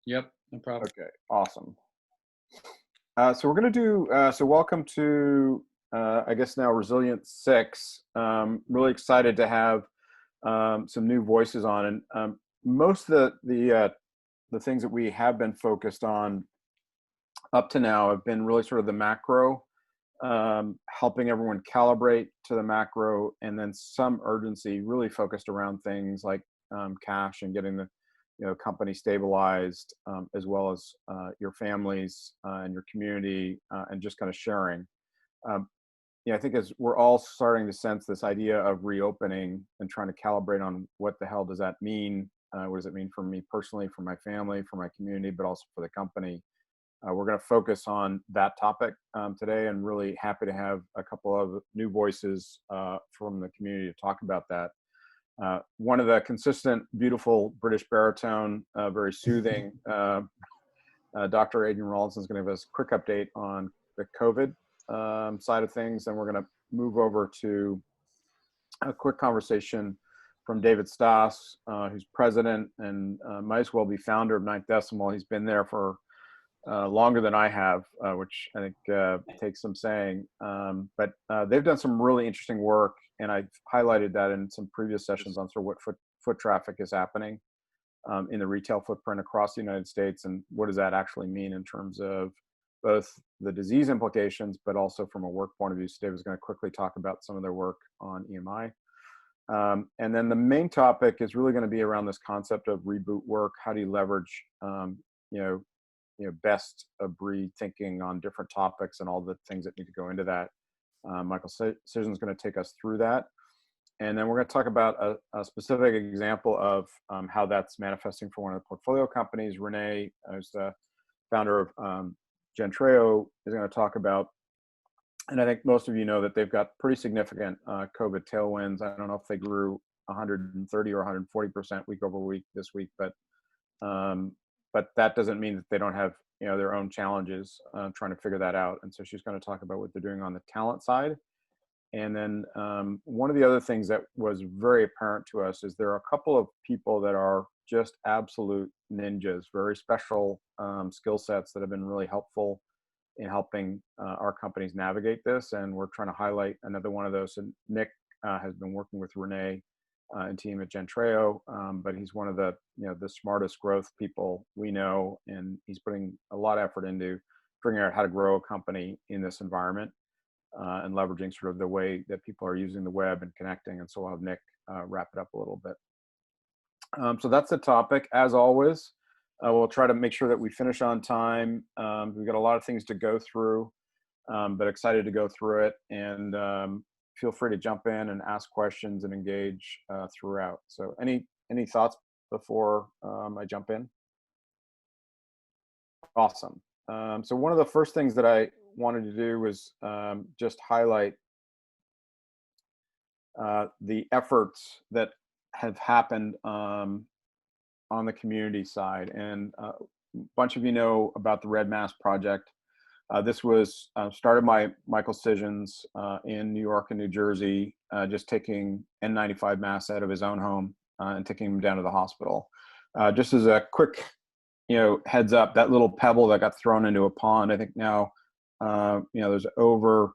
Yep, no problem. Okay, awesome. So we're going to do, so welcome to, I guess now Resilient 6. Really excited to have some new voices on. And most of the things that we have been focused on up to now have been really sort of the macro, helping everyone calibrate to the macro, and then some urgency really focused around things like cash and getting the company stabilized, as well as your families and your community, and just kind of sharing. Um, I think as we're all starting to sense this idea of reopening and trying to calibrate on what the hell does that mean? What does it mean for me personally, for my family, for my community, but also for the company? We're going to focus on that topic today, and really happy to have a couple of new voices from the community to talk about that. One of the consistent, beautiful British baritone, very soothing, Dr. Adrian Rawlinson is going to give us a quick update on the COVID side of things. And we're going to move over to a quick conversation from David Stas, who's president and might as well be founder of Ninth Decimal. He's been there for longer than I have, which I think takes some saying. But they've done some really interesting work, and I've highlighted that in some previous sessions on sort of what foot traffic is happening in the retail footprint across the United States, and what does that actually mean in terms of both the disease implications, but also from a work point of view. So Dave is going to quickly talk about some of their work on EMI. And then the main topic is really going to be around this concept of reboot work. How do you leverage, best of breed thinking on different topics and all the things that need to go into that. Michael Scissons is going to take us through that. And then we're going to talk about a specific example of how that's manifesting for one of the portfolio companies. Renee, who's the founder of Gentreo, is going to talk about, and I think most of you know that they've got pretty significant COVID tailwinds. I don't know if they grew 130 or 140% week over week this week, but that doesn't mean that they don't have their own challenges trying to figure that out. And so she's going to talk about what they're doing on the talent side. And then one of the other things that was very apparent to us is there are a couple of people that are just absolute ninjas, very special skill sets that have been really helpful in helping our companies navigate this. And we're trying to highlight another one of those. And Nick has been working with Renee and team at Gentreo, but he's one of the the smartest growth people we know, and he's putting a lot of effort into figuring out how to grow a company in this environment and leveraging sort of the way that people are using the web and connecting. And so I'll have Nick wrap it up a little bit. So that's the topic. As always, we'll try to make sure that we finish on time. We've got a lot of things to go through, but excited to go through it. And feel free to jump in and ask questions and engage throughout. So any thoughts before I jump in? Awesome. So one of the first things that I wanted to do was just highlight the efforts that have happened on the community side. And a bunch of you know about the Red Mass Project. This was started by Michael Scissons in New York and New Jersey, just taking N95 masks out of his own home and taking him down to the hospital. Just as a quick, heads up, that little pebble that got thrown into a pond, I think now, there's over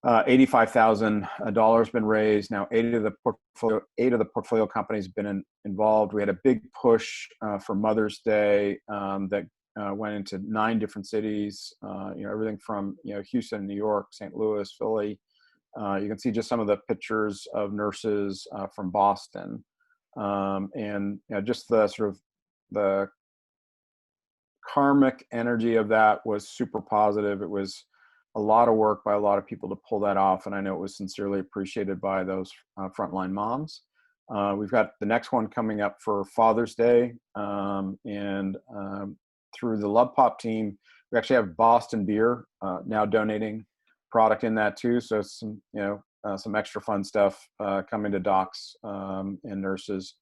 $85,000 been raised. Now, eight of the portfolio companies have been involved. We had a big push for Mother's Day that went into 9 different cities, everything from, Houston, New York, St. Louis, Philly. You can see just some of the pictures of nurses from Boston. And just the sort of the karmic energy of that was super positive. It was a lot of work by a lot of people to pull that off. And I know it was sincerely appreciated by those frontline moms. We've got the next one coming up for Father's Day. And through the Love Pop team, we actually have Boston Beer now donating product in that too. So some extra fun stuff coming to docs and nurses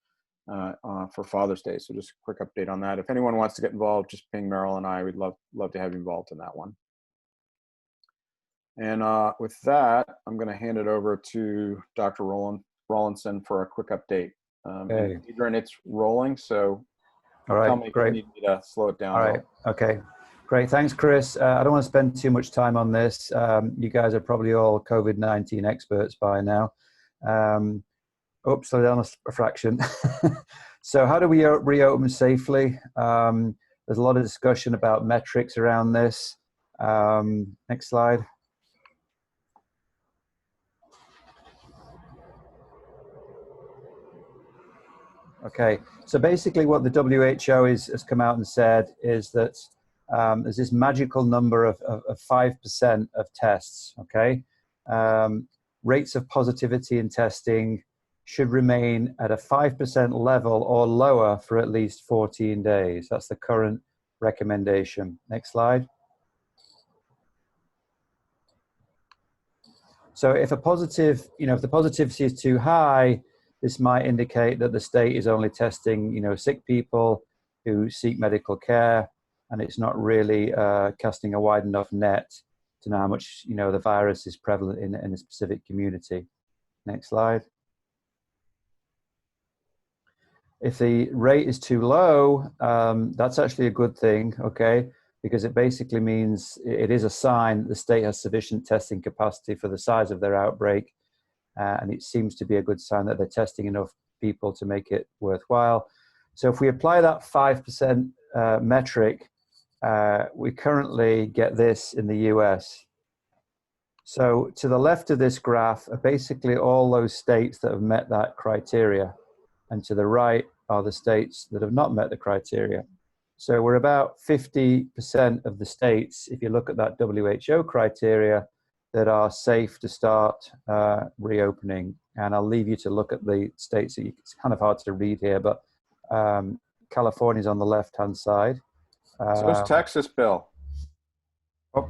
for Father's Day. So just a quick update on that. If anyone wants to get involved, just ping Meryl and I. We'd love to have you involved in that one. And with that, I'm going to hand it over to Dr. Rawlinson for a quick update. Hey. Adrian, it's rolling, so All right, tell me if you great. need me to slow it down All at right, all. okay. Great, thanks, Chris. I don't want to spend too much time on this. You guys are probably all COVID-19 experts by now. Oops, slow down a fraction. So how do we reopen safely? There's a lot of discussion about metrics around this. Next slide. Okay, so basically what the WHO has come out and said is that there's this magical number of 5% of tests, okay? Rates of positivity in testing should remain at a 5% level or lower for at least 14 days. That's the current recommendation. Next slide. So if a positive, if the positivity is too high, this might indicate that the state is only testing, sick people who seek medical care, and it's not really casting a wide enough net to know how much, the virus is prevalent in a specific community. Next slide. If the rate is too low, that's actually a good thing, okay? Because it basically means it is a sign that the state has sufficient testing capacity for the size of their outbreak. And it seems to be a good sign that they're testing enough people to make it worthwhile. So if we apply that 5% metric, we currently get this in the US. So to the left of this graph are basically all those states that have met that criteria. And to the right are the states that have not met the criteria. So we're about 50% of the states, if you look at that WHO criteria, that are safe to start reopening. And I'll leave you to look at the states. It's kind of hard to read here, but California's on the left-hand side. So is Texas, Bill. Oh.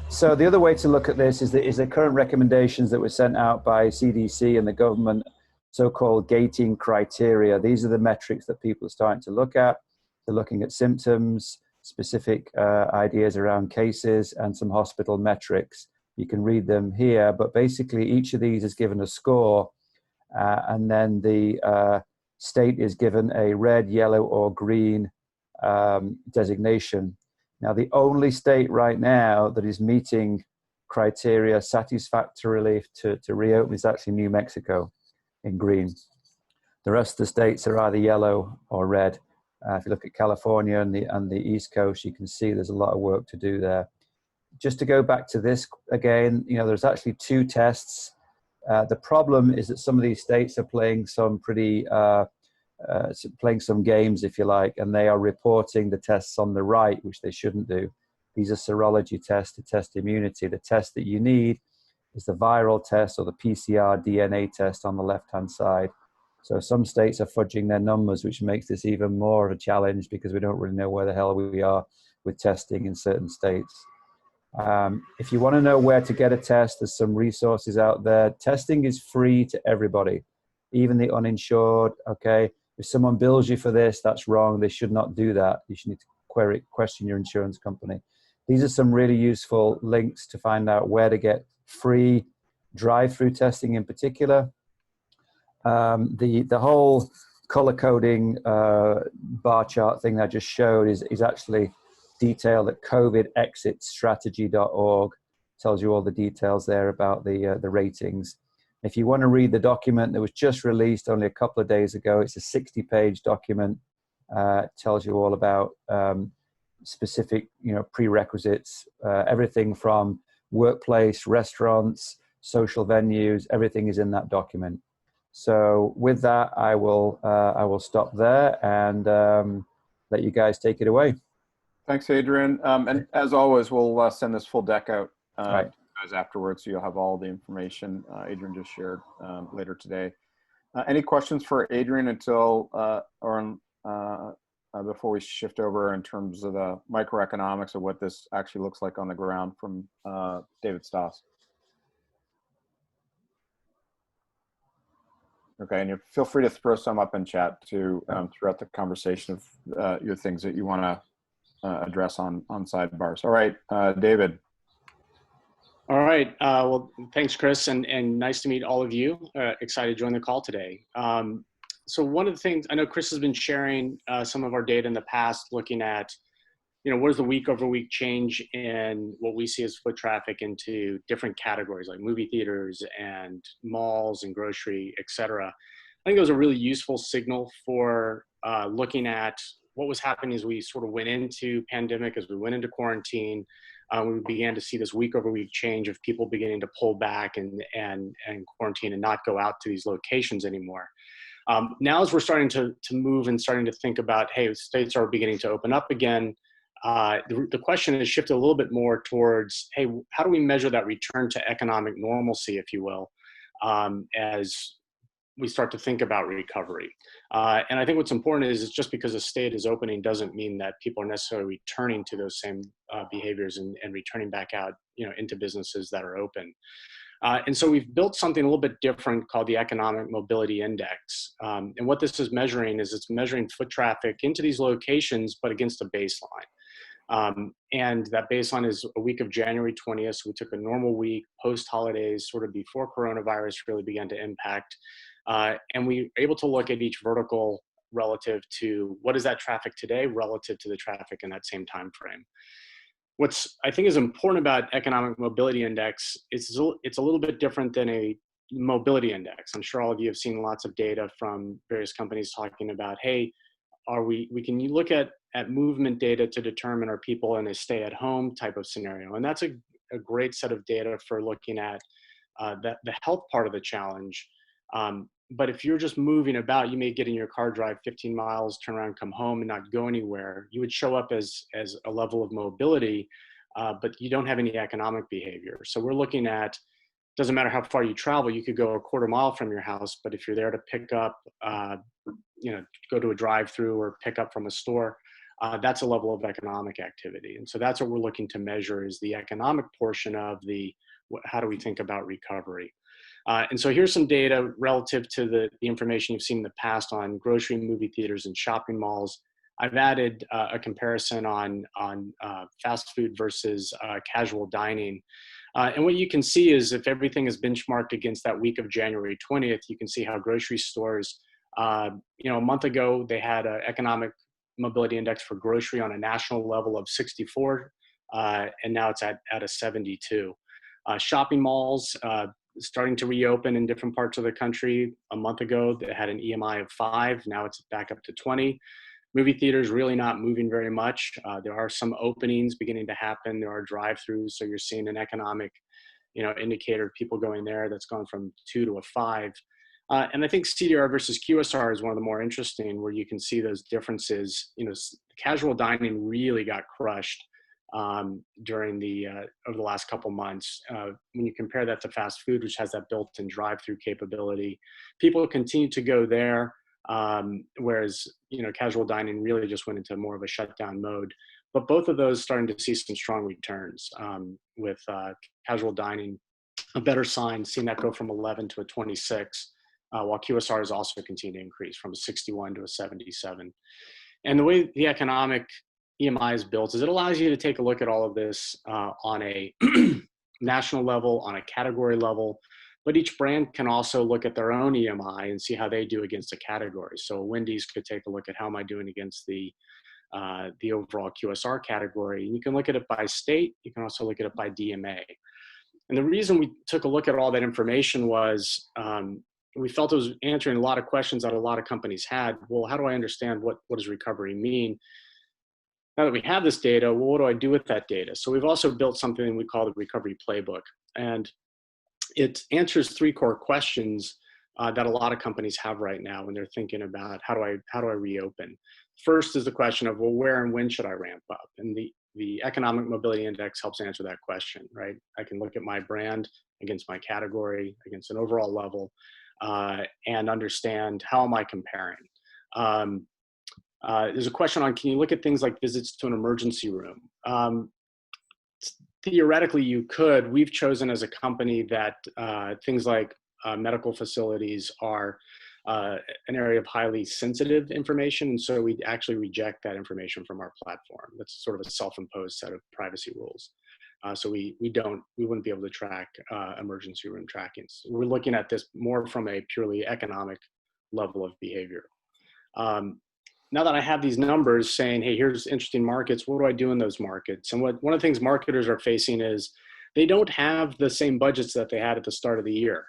So the other way to look at this is the current recommendations that were sent out by CDC and the government, so-called gating criteria. These are the metrics that people are starting to look at. They're looking at symptoms, specific ideas around cases, and some hospital metrics. You can read them here, but basically each of these is given a score, and then the state is given a red, yellow, or green designation. Now, the only state right now that is meeting criteria satisfactorily to reopen is actually New Mexico in green. The rest of the states are either yellow or red. If you look at California and the East Coast, you can see there's a lot of work to do there. Just to go back to this again, there's actually 2 tests. The problem is that some of these states are playing some playing some games, if you like, and they are reporting the tests on the right, which they shouldn't do. These are serology tests to test immunity. The test that you need is the viral test or the PCR DNA test on the left-hand side. So some states are fudging their numbers, which makes this even more of a challenge because we don't really know where the hell we are with testing in certain states. If you want to know where to get a test, there's some resources out there. Testing is free to everybody, even the uninsured, okay? If someone bills you for this, that's wrong. They should not do that. You should need to question your insurance company. These are some really useful links to find out where to get free drive-through testing in particular. The whole color coding bar chart thing that I just showed is actually detailed at covidexitstrategy.org. Tells you all the details there about the ratings. If you want to read the document that was just released only a couple of days ago, it's a 60-page document. Tells you all about specific, prerequisites, everything from workplace, restaurants, social venues, everything is in that document. So with that, I will stop there and let you guys take it away. Thanks, Adrian. And as always, we'll send this full deck out Right. to you guys afterwards, so you'll have all the information Adrian just shared later today. Any questions for Adrian before we shift over in terms of the microeconomics of what this actually looks like on the ground from David Stoss? Okay, and you feel free to throw some up in chat too throughout the conversation of your things that you want to address on sidebars. All right, David. All right. Well, thanks, Chris, and nice to meet all of you. Excited to join the call today. so one of the things, I know Chris has been sharing some of our data in the past, looking at, what is the week over week change in what we see as foot traffic into different categories like movie theaters and malls and grocery, et cetera. I think it was a really useful signal for looking at what was happening as we sort of went into pandemic, as we went into quarantine. We began to see this week over week change of people beginning to pull back and quarantine and not go out to these locations anymore. Now, as we're starting to move and starting to think about, hey, states are beginning to open up again, the question has shifted a little bit more towards, hey, how do we measure that return to economic normalcy, if you will, as we start to think about recovery. And I think what's important is just because a state is opening doesn't mean that people are necessarily returning to those same behaviors and returning back out, into businesses that are open. And so we've built something a little bit different called the Economic Mobility Index. And what this is measuring is it's measuring foot traffic into these locations, but against a baseline. And that baseline is a week of January 20th. So we took a normal week post-holidays, sort of before coronavirus really began to impact. And we were able to look at each vertical relative to what is that traffic today relative to the traffic in that same time frame. What's I think is important about Economic Mobility Index is it's a little bit different than a mobility index. I'm sure all of you have seen lots of data from various companies talking about, hey, we can look at movement data to determine are people in a stay-at-home type of scenario, and that's a great set of data for looking at the health part of the challenge. But if you're just moving about, you may get in your car, drive 15 miles, turn around, come home, and not go anywhere. You would show up as a level of mobility, but you don't have any economic behavior. So we're looking at, doesn't matter how far you travel, you could go a quarter mile from your house, but if you're there to pick up, go to a drive-through or pick up from a store, that's a level of economic activity. And so that's what we're looking to measure, is the economic portion of how do we think about recovery. And so here's some data relative to the information you've seen in the past on grocery, movie theaters, and shopping malls. I've added a comparison on fast food versus casual dining. And what you can see is if everything is benchmarked against that week of January 20th, you can see how grocery stores, a month ago, they had an economic mobility index for grocery on a national level of 64, and now it's at a 72. Shopping malls, starting to reopen in different parts of the country. A month ago, they had an EMI of 5. Now it's back up to 20. Movie theaters really not moving very much. There are some openings beginning to happen. There are drive-throughs, so you're seeing an economic, indicator of people going there that's gone from 2 to a 5. And I think CDR versus QSR is one of the more interesting, where you can see those differences. Casual dining really got crushed during over the last couple months. When you compare that to fast food, which has that built-in drive-through capability, people continue to go there, whereas casual dining really just went into more of a shutdown mode. But both of those starting to see some strong returns, with casual dining a better sign, seeing that go from 11 to a 26, while QSR is also continuing to increase from a 61 to a 77. And the way the economic EMI is built is it allows you to take a look at all of this on a national level, on a category level, but each brand can also look at their own EMI and see how they do against a category. So Wendy's could take a look at how am I doing against the overall QSR category. And you can look at it by state. You can also look at it by DMA. And the reason we took a look at all that information was we felt it was answering a lot of questions that a lot of companies had. Well, how do I understand what does recovery mean? Now that we have this data, well, what do I do with that data? So we've also built something we call the Recovery Playbook. And it answers 3 core questions that a lot of companies have right now when they're thinking about how do I reopen? First is the question of, well, where and when should I ramp up? And the Economic Mobility Index helps answer that question, right? I can look at my brand against my category, against an overall level, and understand how am I comparing. There's a question on, can you look at things like visits to an emergency room? Theoretically, you could. We've chosen as a company that things like medical facilities are an area of highly sensitive information, and so we actually reject that information from our platform. That's sort of a self-imposed set of privacy rules. So we wouldn't be able to track emergency room trackings. We're looking at this more from a purely economic level of behavior. Now that I have these numbers saying, hey, here's interesting markets, what do I do in those markets? And one of the things marketers are facing is they don't have the same budgets that they had at the start of the year.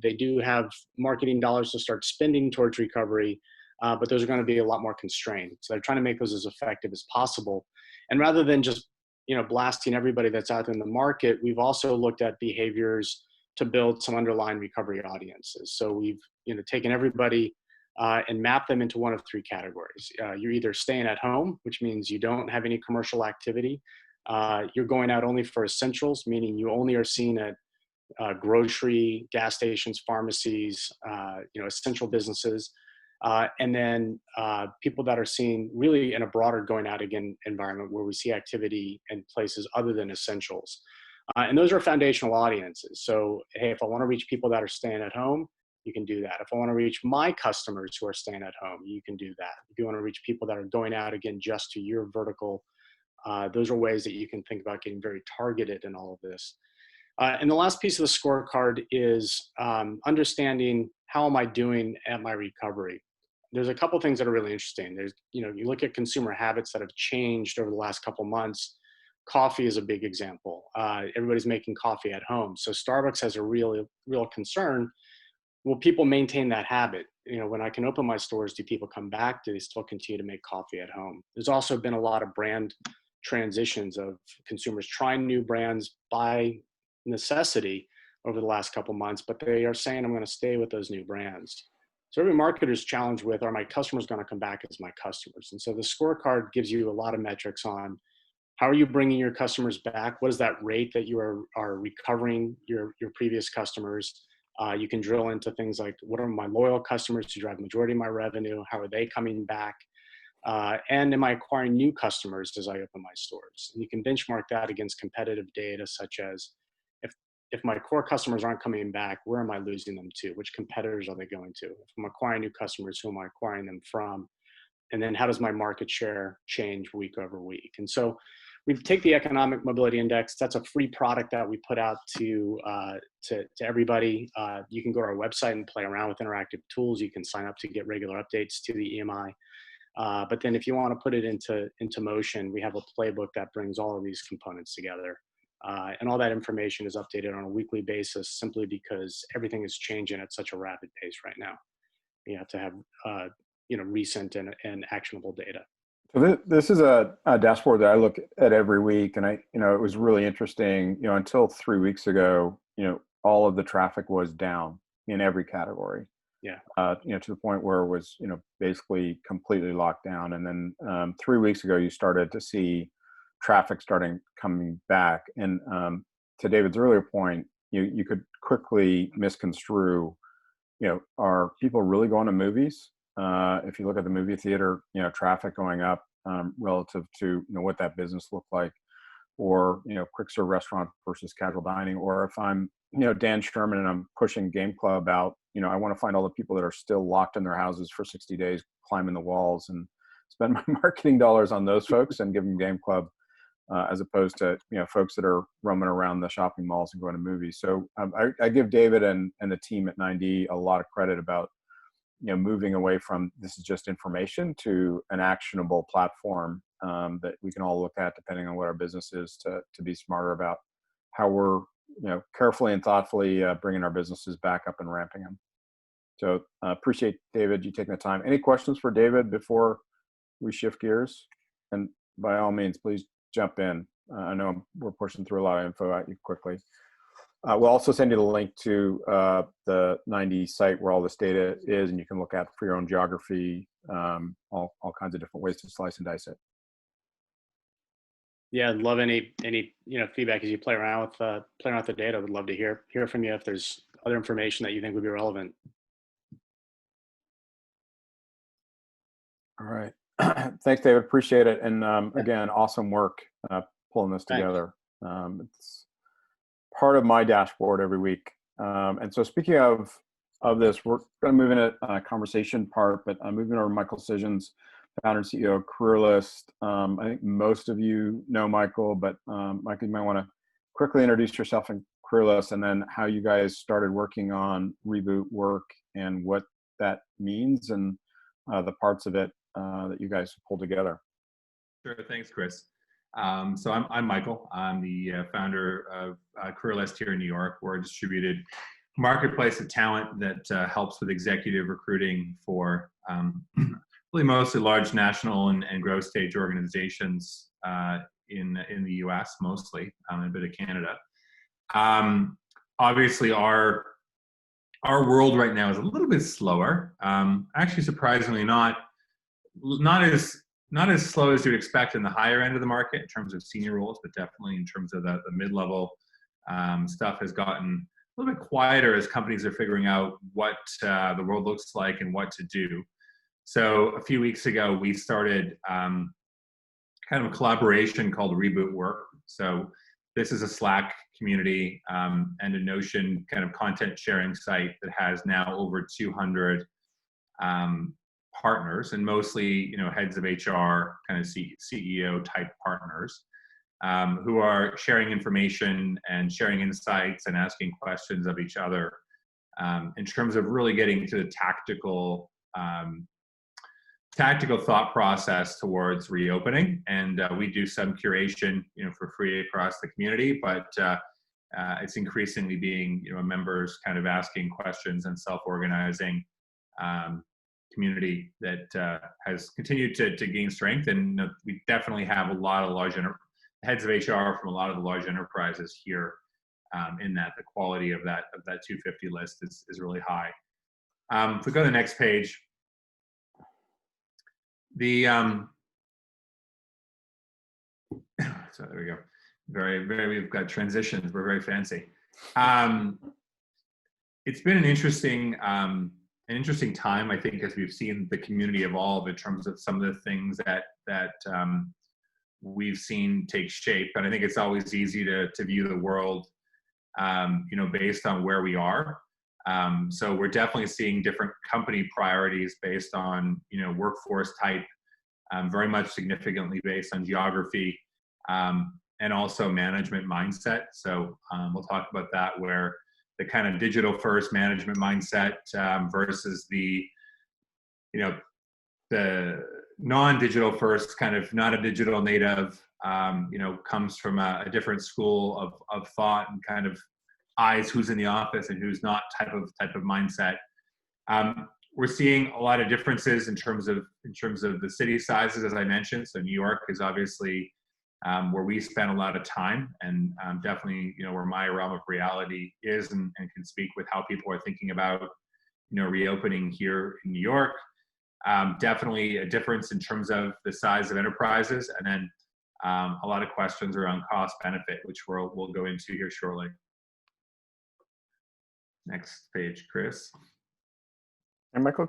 They do have marketing dollars to start spending towards recovery, but those are going to be a lot more constrained. So they're trying to make those as effective as possible. And rather than just blasting everybody that's out there in the market, we've also looked at behaviors to build some underlying recovery audiences. So we've taken everybody and map them into one of three categories. You're either staying at home, which means you don't have any commercial activity. You're going out only for essentials, meaning you only are seen at grocery, gas stations, pharmacies, essential businesses. And then people that are seen really in a broader going out again environment where we see activity in places other than essentials. And those are foundational audiences. So, hey, if I want to reach people that are staying at home, you can do that. If I want to reach my customers who are staying at home, you can do that. If you want to reach people that are going out again just to your vertical, those are ways that you can think about getting very targeted in all of this. And the last piece of the scorecard is understanding how am I doing at my recovery. There's a couple things that are really interesting. There's, you look at consumer habits that have changed over the last couple months. Coffee is a big example. Everybody's making coffee at home. So Starbucks has a real concern. Will people maintain that habit? When I can open my stores, do people come back? Do they still continue to make coffee at home? There's also been a lot of brand transitions of consumers trying new brands by necessity over the last couple months, but they are saying, I'm going to stay with those new brands. So every marketer's challenged with, are my customers going to come back as my customers? And so the scorecard gives you a lot of metrics on how are you bringing your customers back? What is that rate that you are recovering your previous customers? You can drill into things like, what are my loyal customers who drive the majority of my revenue? How are they coming back? And am I acquiring new customers as I open my stores? And you can benchmark that against competitive data, such as if my core customers aren't coming back, where am I losing them to? Which competitors are they going to? If I'm acquiring new customers, who am I acquiring them from? And then how does my market share change week over week? And so we take the Economic Mobility Index. That's a free product that we put out to everybody. You can go to our website and play around with interactive tools. You can sign up to get regular updates to the EMI. But then if you want to put it into motion, we have a playbook that brings all of these components together. And all that information is updated on a weekly basis simply because everything is changing at such a rapid pace right now. You have to have recent and actionable data. So this is a dashboard that I look at every week, and it was really interesting. Until 3 weeks ago, all of the traffic was down in every category. Yeah. To the point where it was, basically completely locked down. And then 3 weeks ago, you started to see traffic coming back. And to David's earlier point, you could quickly misconstrue, are people really going to movies? If you look at the movie theater, traffic going up relative to what that business looked like, or quick serve restaurant versus casual dining, or if I'm Dan Sherman and I'm pushing Game Club out, I want to find all the people that are still locked in their houses for 60 days, climbing the walls, and spend my marketing dollars on those folks and give them Game Club, as opposed to folks that are roaming around the shopping malls and going to movies. So I give David and the team at 9D a lot of credit about moving away from this is just information to an actionable platform that we can all look at depending on what our business is to be smarter about how we're carefully and thoughtfully bringing our businesses back up and ramping them. So appreciate, David, you taking the time. Any questions for David before we shift gears? And by all means, please jump in. I know we're pushing through a lot of info at you quickly. We'll also send you the link to the 90 site where all this data is, and you can look at for your own geography, all kinds of different ways to slice and dice it. Yeah, I'd love any feedback as you play around with the data. Would love to hear from you if there's other information that you think would be relevant. All right, thanks, David. Appreciate it, and again, awesome work pulling this together. It's part of my dashboard every week. And so speaking of this, we're going to move into a conversation part, but moving over to Michael Scissons, founder and CEO of CareerList. I think most of you know Michael, but Michael, you might want to quickly introduce yourself and CareerList, and then how you guys started working on Reboot Work and what that means and the parts of it that you guys pulled together. Sure, thanks, Chris. So I'm Michael. I'm the founder of CareerList here in New York. We're a distributed marketplace of talent that helps with executive recruiting for really mostly large national and growth stage organizations in the U.S. mostly, and a bit of Canada. Obviously, our world right now is a little bit slower. Actually, surprisingly, not as slow as you'd expect in the higher end of the market in terms of senior roles, but definitely in terms of the mid-level stuff has gotten a little bit quieter as companies are figuring out what the world looks like and what to do. So a few weeks ago, we started kind of a collaboration called Reboot Work. So this is a Slack community and a Notion kind of content sharing site that has now over 200 partners, and mostly heads of HR, kind of CEO type partners, who are sharing information and sharing insights and asking questions of each other in terms of really getting to the tactical thought process towards reopening. And we do some curation, for free across the community, but it's increasingly being, members kind of asking questions and self-organizing community that has continued to gain strength. And we definitely have a lot of large heads of HR from a lot of the large enterprises here in that the quality of that 250 list is really high. If we go to the next page, so there we go. We've got transitions. We're very fancy. It's been an interesting time, I think, as we've seen the community evolve in terms of some of the things that we've seen take shape. And I think it's always easy to view the world, based on where we are. So we're definitely seeing different company priorities based on, workforce type, very much significantly based on geography, and also management mindset. So we'll talk about that, where the kind of digital first management mindset versus the non-digital first, kind of not a digital native, comes from a different school of thought and kind of eyes who's in the office and who's not type of mindset. We're seeing a lot of differences in terms of the city sizes, as I mentioned. So New York is obviously where we spend a lot of time, and definitely where my realm of reality is, and can speak with how people are thinking about reopening here in New York. Definitely a difference in terms of the size of enterprises, and then a lot of questions around cost benefit, which we'll go into here shortly. Next page, Chris. And Michael,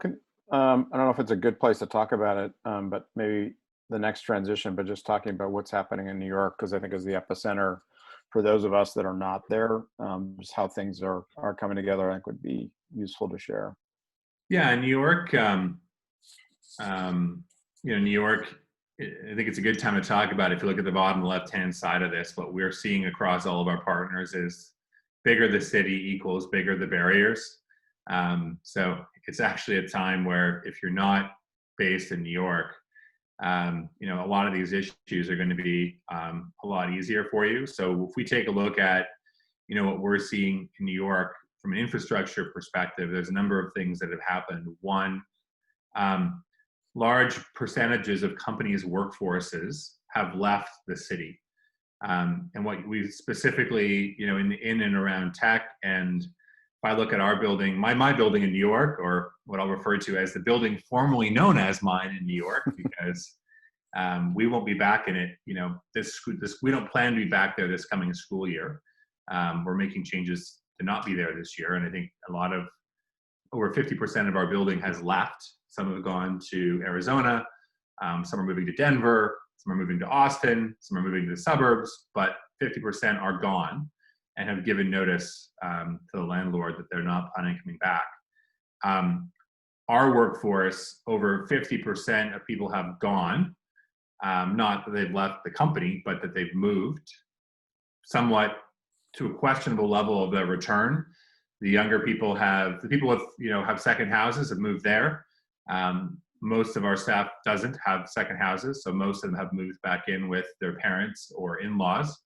I don't know if it's a good place to talk about it, but maybe the next transition, but just talking about what's happening in New York, because I think is the epicenter for those of us that are not there, just how things are coming together, I think would be useful to share. Yeah, in New York, New York, I think it's a good time to talk about it. If you look at the bottom left-hand side of this, what we're seeing across all of our partners is bigger the city equals bigger the barriers. So it's actually a time where if you're not based in New York, a lot of these issues are going to be a lot easier for you. So if we take a look at, what we're seeing in New York from an infrastructure perspective, there's a number of things that have happened. One, large percentages of companies' workforces have left the city. And what we specifically, in and around tech, and if I look at our building, my building in New York, or what I'll refer to as the building formerly known as mine in New York, because we won't be back in it, we don't plan to be back there this coming school year. We're making changes to not be there this year. And I think over 50% of our building has left. Some have gone to Arizona, some are moving to Denver, some are moving to Austin, some are moving to the suburbs, but 50% are gone and have given notice to the landlord that they're not planning coming back. Our workforce, over 50% of people have gone, not that they've left the company, but that they've moved somewhat to a questionable level of their return. The younger people the people with, have second houses have moved there. Most of our staff doesn't have second houses, so most of them have moved back in with their parents or in-laws.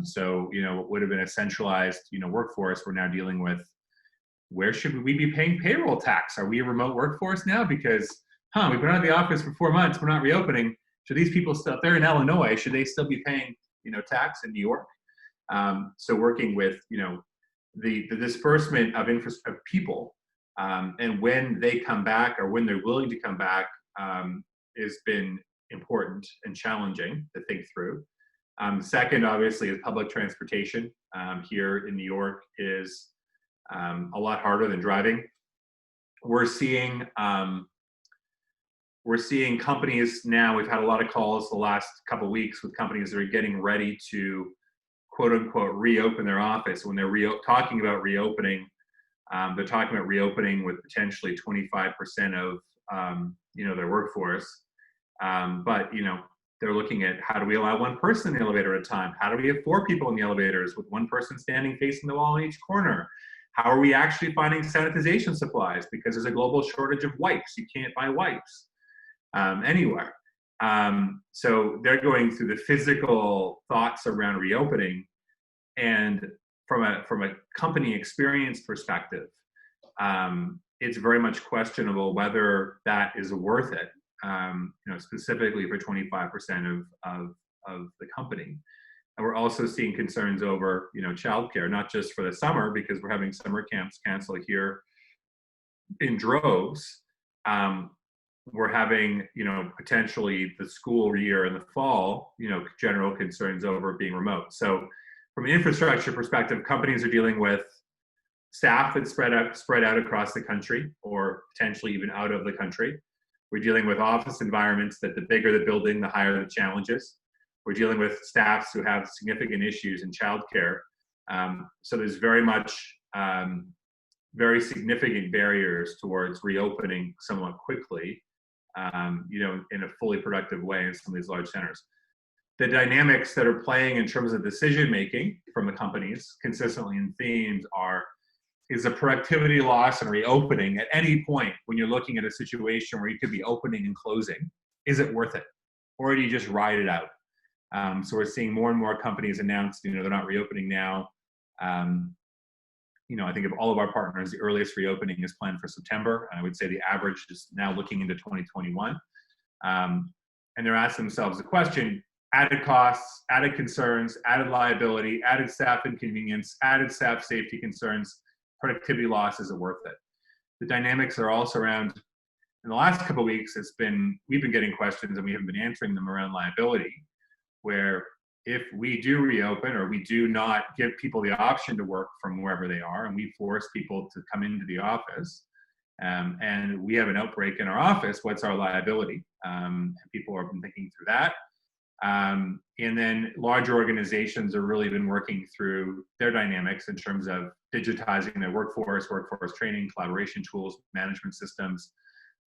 So, what would have been a centralized, workforce, we're now dealing with, where should we be paying payroll tax? Are we a remote workforce now? Because, we've been out of the office for 4 months, we're not reopening. Should these people still, if they're in Illinois, should they still be paying, tax in New York? So working with, the disbursement of people, and when they come back or when they're willing to come back, has been important and challenging to think through. Second, obviously, is public transportation. Here in New York is a lot harder than driving. We're seeing companies now. We've had a lot of calls the last couple of weeks with companies that are getting ready to, quote unquote, reopen their office. When they're talking about reopening, they're talking about reopening with potentially 25% of their workforce. But they're looking at, how do we allow one person in the elevator at a time? How do we have 4 people in the elevators with one person standing facing the wall in each corner? How are we actually finding sanitization supplies? Because there's a global shortage of wipes. You can't buy wipes anywhere. So they're going through the physical thoughts around reopening. And from a company experience perspective, it's very much questionable whether that is worth it. Specifically for 25% of the company. And we're also seeing concerns over, childcare, not just for the summer, because we're having summer camps cancel here in droves. We're having, potentially the school year in the fall, general concerns over being remote. So from an infrastructure perspective, companies are dealing with staff that's spread out across the country, or potentially even out of the country. We're dealing with office environments that the bigger the building, the higher the challenges. We're dealing with staffs who have significant issues in childcare. So there's very much, very significant barriers towards reopening somewhat quickly, in a fully productive way in some of these large centers. The dynamics that are playing in terms of decision-making from the companies consistently in themes is a productivity loss and reopening at any point when you're looking at a situation where you could be opening and closing. Is it worth it? Or do you just ride it out? So we're seeing more and more companies announce, they're not reopening now. I think of all of our partners, the earliest reopening is planned for September. And I would say the average is now looking into 2021. And they're asking themselves the question: added costs, added concerns, added liability, added staff inconvenience, added staff safety concerns, productivity loss, is it worth it? The dynamics are also around, in the last couple of weeks, we've been getting questions and we haven't been answering them around liability, where if we do reopen or we do not give people the option to work from wherever they are, and we force people to come into the office, and we have an outbreak in our office, what's our liability? And people have been thinking through that. And then large organizations have really been working through their dynamics in terms of digitizing their workforce training, collaboration tools, management systems,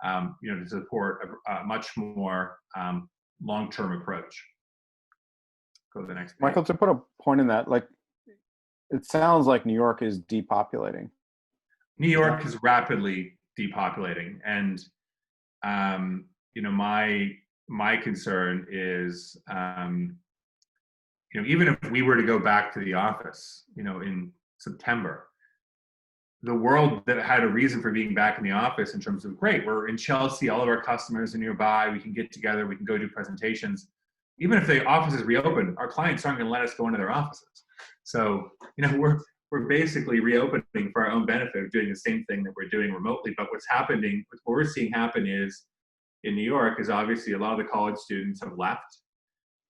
to support a much more long-term approach. Go to the next page. Michael, to put a point in that, it sounds like New York is depopulating. New York is rapidly depopulating, and my concern is, even if we were to go back to the office, in September, the world that had a reason for being back in the office in terms of, great, we're in Chelsea, all of our customers are nearby, we can get together, we can go do presentations. Even if the offices reopen, our clients aren't going to let us go into their offices. So, we're basically reopening for our own benefit, doing the same thing that we're doing remotely. But what we're seeing happen is, in New York, is obviously a lot of the college students have left.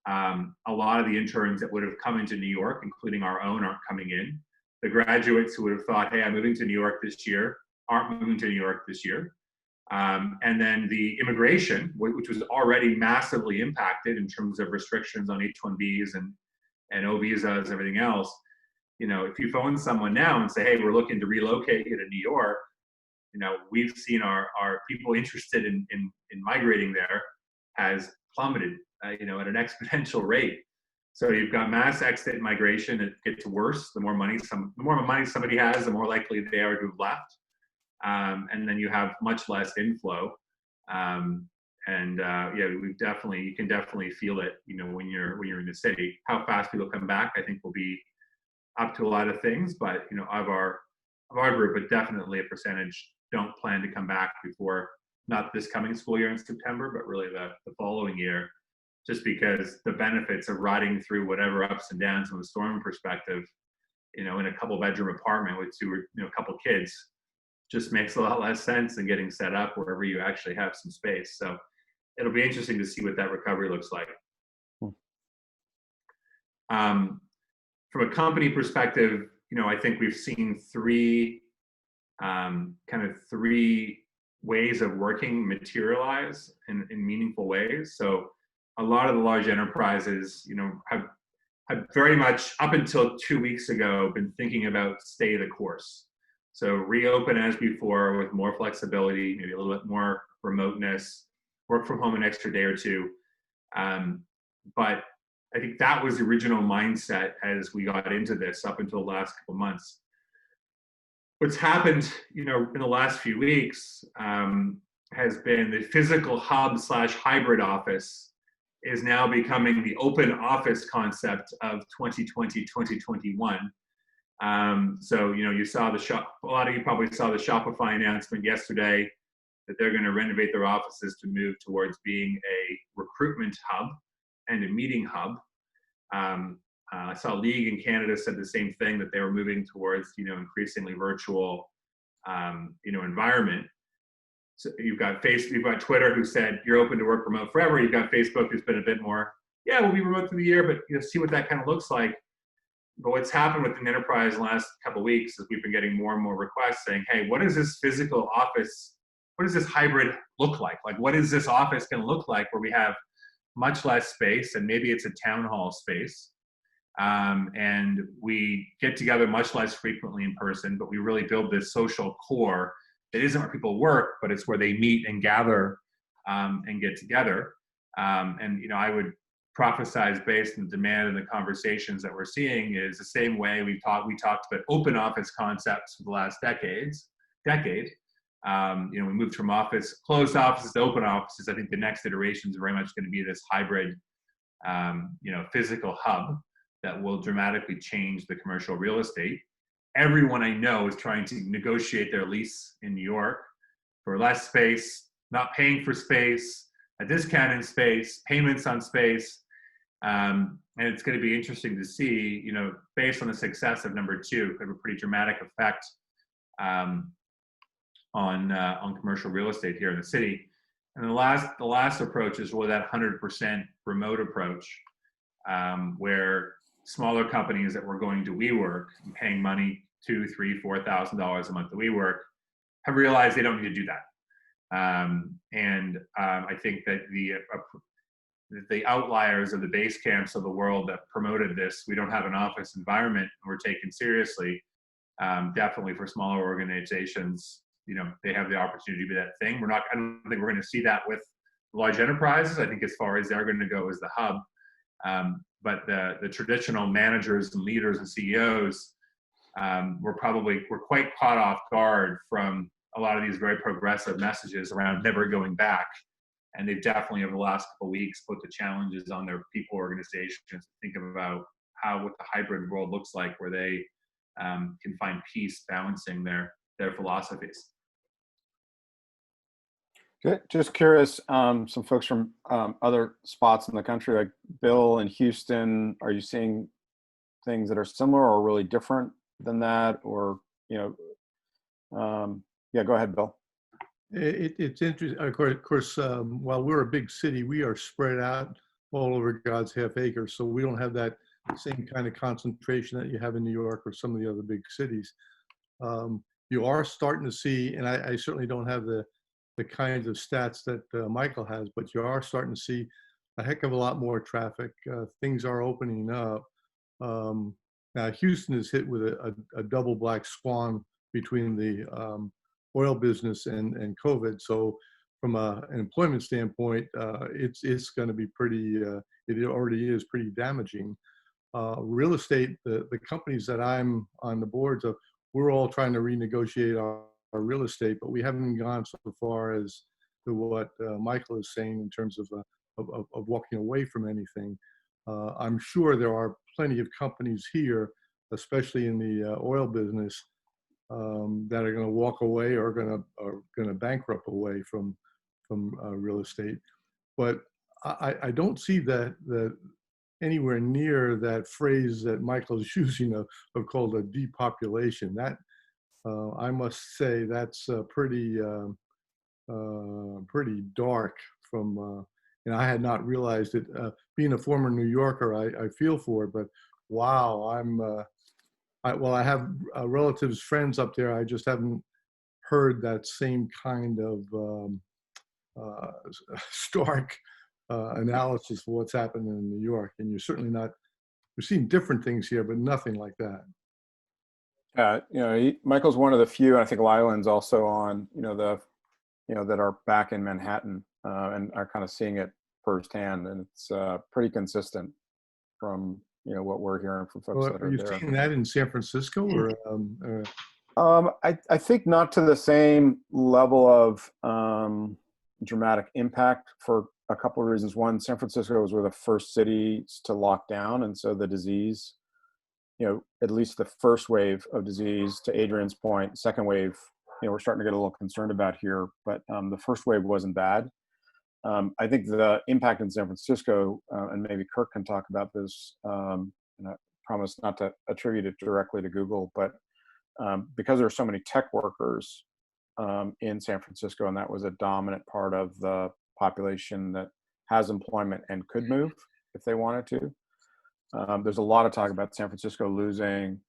A lot of the interns that would have come into New York, including our own, aren't coming in. The graduates who would have thought, hey, I'm moving to New York this year, aren't moving to New York this year. And then the immigration, which was already massively impacted in terms of restrictions on H-1Bs and O visas, everything else. If you phone someone now and say, hey, we're looking to relocate you to New York, we've seen our people interested in migrating there has plummeted, at an exponential rate. So you've got mass exit migration. It gets worse. The more money somebody has, the more likely they are to have left. And then you have much less inflow. Yeah, you can definitely feel it, when you're in the city. How fast people come back, I think, will be up to a lot of things. But of our group, but definitely a percentage don't plan to come back before, not this coming school year in September, but really the following year, just because the benefits of riding through whatever ups and downs from a storm perspective, in a couple bedroom apartment with a couple kids, just makes a lot less sense than getting set up wherever you actually have some space. So it'll be interesting to see what that recovery looks like. From a company perspective, I think we've seen three ways of working materialize in meaningful ways. So a lot of the large enterprises, have very much, up until 2 weeks ago, been thinking about stay the course. So reopen as before with more flexibility, maybe a little bit more remoteness, work from home an extra day or two. But I think that was the original mindset as we got into this up until the last couple of months. What's happened, in the last few weeks has been the physical hub / hybrid office is now becoming the open office concept of 2020, 2021. So, you saw a lot of you probably saw the Shopify announcement yesterday that they're going to renovate their offices to move towards being a recruitment hub and a meeting hub. I saw League in Canada said the same thing, that they were moving towards, increasingly virtual, environment. So you've got Twitter, who said you're open to work remote forever. You've got Facebook, who's been a bit more, yeah, we'll be remote through the year, but see what that kind of looks like. But what's happened within enterprise in the last couple of weeks is we've been getting more and more requests saying, hey, what is this physical office? What does this hybrid look like? Like, what is this office going to look like where we have much less space, and maybe it's a town hall space, and we get together much less frequently in person, but we really build this social core that isn't where people work, but it's where they meet and gather and get together. I would prophesize, based on the demand and the conversations that we're seeing, is the same way we talked about open office concepts for the last decade. We moved from closed offices to open offices. I think the next iteration is very much going to be this hybrid, physical hub that will dramatically change the commercial real estate. Everyone I know is trying to negotiate their lease in New York for less space, not paying for space, a discount in space, payments on space. And it's going to be interesting to see, based on the success of number 2, could have a pretty dramatic effect on commercial real estate here in the city. And the last approach is really that 100% remote approach, where smaller companies that were going to WeWork and paying money, $2,000, $3,000, $4,000 a month to WeWork, have realized they don't need to do that. I think that the outliers of the base camps of the world that promoted this, we don't have an office environment, and we're taken seriously. Definitely for smaller organizations, they have the opportunity to be that thing. I don't think we're going to see that with large enterprises. I think as far as they're going to go is the hub. But the traditional managers and leaders and CEOs, we're quite caught off guard from a lot of these very progressive messages around never going back. And they've definitely, over the last couple of weeks, put the challenges on their people organizations to think about what the hybrid world looks like, where they can find peace balancing their philosophies. Good. Just curious, some folks from other spots in the country, like Bill in Houston, are you seeing things that are similar or really different than that? Or, yeah, go ahead, Bill. It's interesting. Of course, while we're a big city, we are spread out all over God's half acre. So we don't have that same kind of concentration that you have in New York or some of the other big cities. You are starting to see, and I certainly don't have the kinds of stats that Michael has, but you are starting to see a heck of a lot more traffic. Things are opening up. Now, Houston is hit with a double black swan between the oil business and COVID. So from an employment standpoint, it's going to be pretty it already is pretty damaging. Real estate, the companies that I'm on the boards of, we're all trying to renegotiate our real estate, but we haven't gone so far as to what Michael is saying in terms of walking away from anything. I'm sure there are plenty of companies here, especially in the oil business, that are going to walk away or going to bankrupt away from real estate. But I don't see that anywhere near that phrase that Michael's using of called a depopulation. That I must say that's pretty dark. From and I had not realized it. Being a former New Yorker, I feel for it, but wow, I have relatives, friends up there. I just haven't heard that same kind of stark analysis of what's happening in New York. And you're certainly not, we're seeing different things here, but nothing like that. Michael's one of the few, and I think Lyland's also on, that are back in Manhattan and are kind of seeing it firsthand. And it's pretty consistent from, what we're hearing from folks that are there. Are you seeing that in San Francisco or? I think not to the same level of dramatic impact for a couple of reasons. One, San Francisco was one of the first cities to lock down, and so the disease, at least the first wave of disease, to Adrian's point, second wave, we're starting to get a little concerned about here, but the first wave wasn't bad. I think the impact in San Francisco, and maybe Kirk can talk about this, and I promise not to attribute it directly to Google, but because there are so many tech workers in San Francisco, and that was a dominant part of the population that has employment and could move if they wanted to. There's a lot of talk about San Francisco losing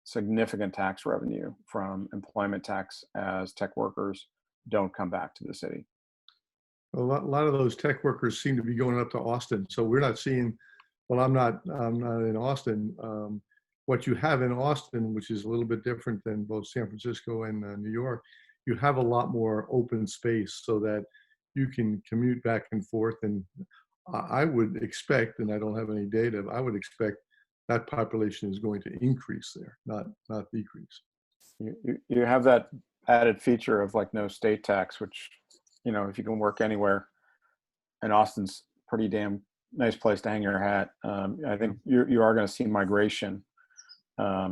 significant tax revenue from employment tax as tech workers don't come back to the city. A lot of those tech workers seem to be going up to Austin. So we're not seeing, well, I'm not in Austin. What you have in Austin, which is a little bit different than both San Francisco and New York, you have a lot more open space so that you can commute back and forth. And I would expect, and I don't have any data, I would expect that population is going to increase there, not decrease. You have that added feature of like no state tax, which, if you can work anywhere, and Austin's pretty damn nice place to hang your hat. I think you are going to see migration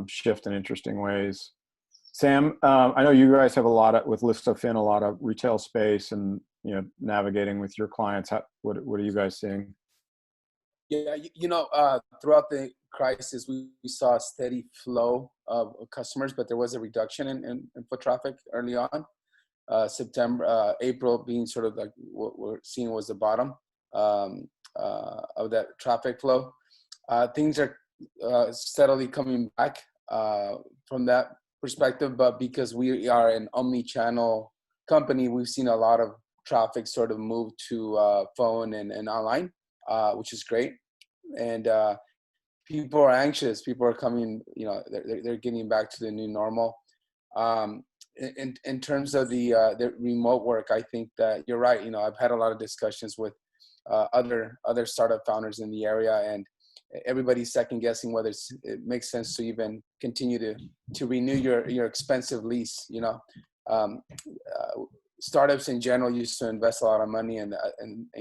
shift in interesting ways. Sam, I know you guys have with ListOFin, a lot of retail space and, navigating with your clients. What are you guys seeing? Yeah, throughout the crisis, we saw a steady flow of customers, but there was a reduction in foot traffic early on. April being sort of like what we're seeing was the bottom of that traffic flow. Things are steadily coming back from that perspective, but because we are an omni-channel company, we've seen a lot of traffic sort of move to phone and online, which is great. And people are anxious. People are coming, they're getting back to the new normal. In terms of the remote work, I think that you're right. I've had a lot of discussions with other startup founders in the area, and everybody's second guessing whether it makes sense to even continue to renew your expensive lease. Startups in general used to invest a lot of money in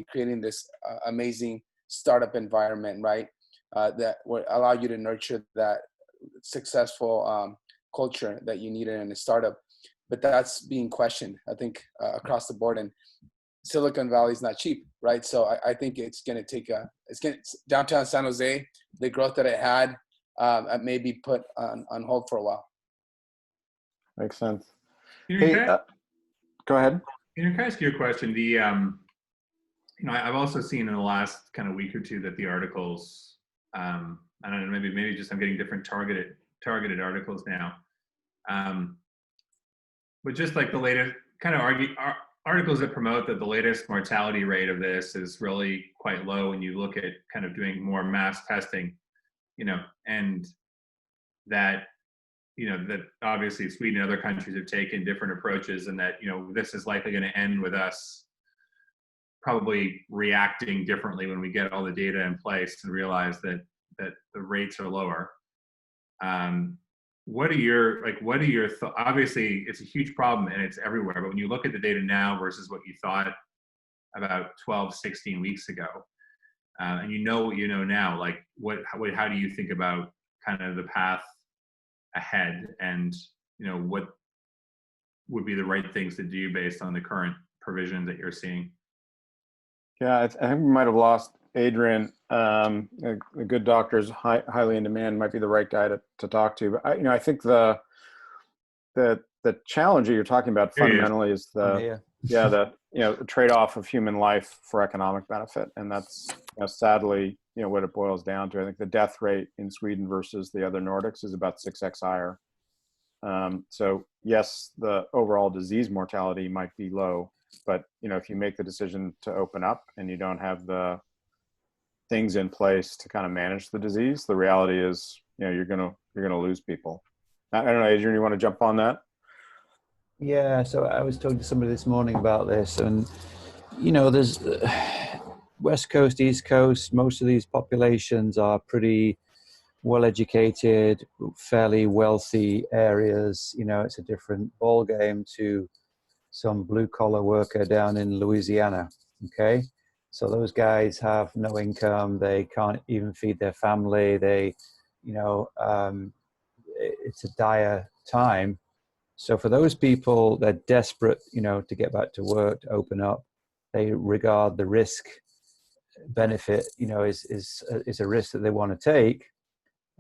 creating this amazing startup environment, right? That would allow you to nurture that successful culture that you need in a startup. But that's being questioned, I think, across the board. And Silicon Valley is not cheap, right? So I think it's going to take downtown San Jose, the growth that it had, may be put on hold for a while. Makes sense. Go ahead. Can I ask you a question? I've also seen in the last kind of week or two that the articles, I don't know, maybe just I'm getting different targeted articles now. But just like the latest kind of articles that promote that the latest mortality rate of this is really quite low when you look at kind of doing more mass testing, and that, that obviously Sweden and other countries have taken different approaches, and that, this is likely going to end with us probably reacting differently when we get all the data in place and realize that the rates are lower. What are your thoughts? Obviously, it's a huge problem and it's everywhere. But when you look at the data now versus what you thought about 12, 16 weeks ago, and you know what you know now, like how do you think about kind of the path ahead, and what would be the right things to do based on the current provisions that you're seeing? Yeah, I think we might have lost Adrian. A good doctor is highly in demand, might be the right guy to talk to. But I think the challenge that you're talking about fundamentally is the trade-off of human life for economic benefit, and that's sadly what it boils down to. I think the death rate in Sweden versus the other Nordics is about 6x higher. So yes, the overall disease mortality might be low, but if you make the decision to open up and you don't have the things in place to kind of manage the disease, the reality is you're gonna lose people. I don't know, Adrian, you want to jump on that? Yeah, so I was talking to somebody this morning about this, and there's West Coast, East Coast, most of these populations are pretty well-educated, fairly wealthy areas. It's a different ball game to some blue-collar worker down in Louisiana, okay? So those guys have no income, they can't even feed their family, it's a dire time. So for those people, they're desperate, to get back to work, to open up. They regard the risk benefit, is a risk that they want to take.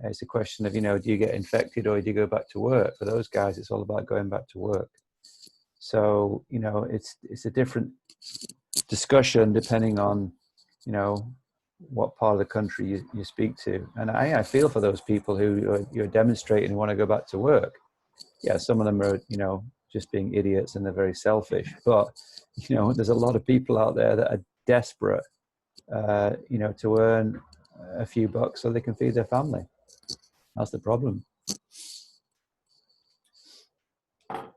It's a question of, do you get infected or do you go back to work? For those guys, it's all about going back to work. So, it's a different discussion depending on, what part of the country you speak to. And I feel for those people who you're demonstrating and want to go back to work. Yeah, some of them are, just being idiots and they're very selfish. But, there's a lot of people out there that are desperate, to earn a few bucks so they can feed their family. That's the problem.